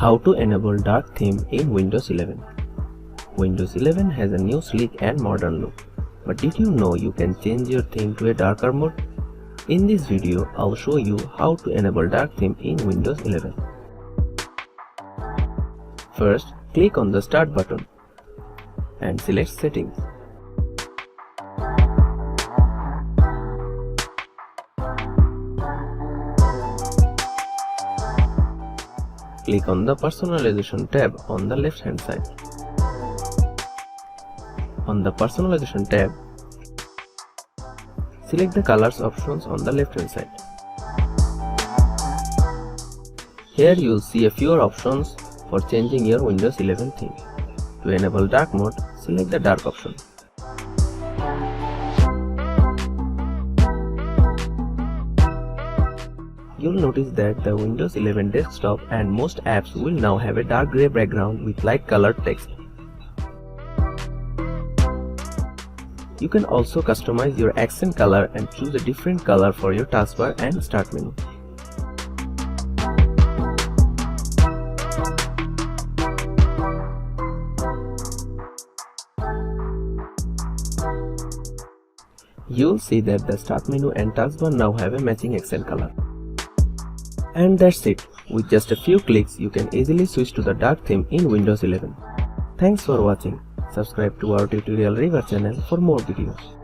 How to enable dark theme in Windows 11. Windows 11 has a new sleek and modern look. But did you know you can change your theme to a darker mode? In this video, I'll show you how to enable dark theme in Windows 11. First, click on the Start button and select Settings. Click on the Personalization tab on the left hand side. On the Personalization tab, select the Colors options on the left hand side. Here you will see a few options for changing your Windows 11 theme. To enable dark mode, select the Dark option. You'll notice that the Windows 11 desktop and most apps will now have a dark grey background with light colored text. You can also customize your accent color and choose a different color for your taskbar and start menu. You'll see that the start menu and taskbar now have a matching accent color. And that's it. With just a few clicks, you can easily switch to the dark theme in Windows 11. Thanks for watching. Subscribe to our Tutorial River channel for more videos.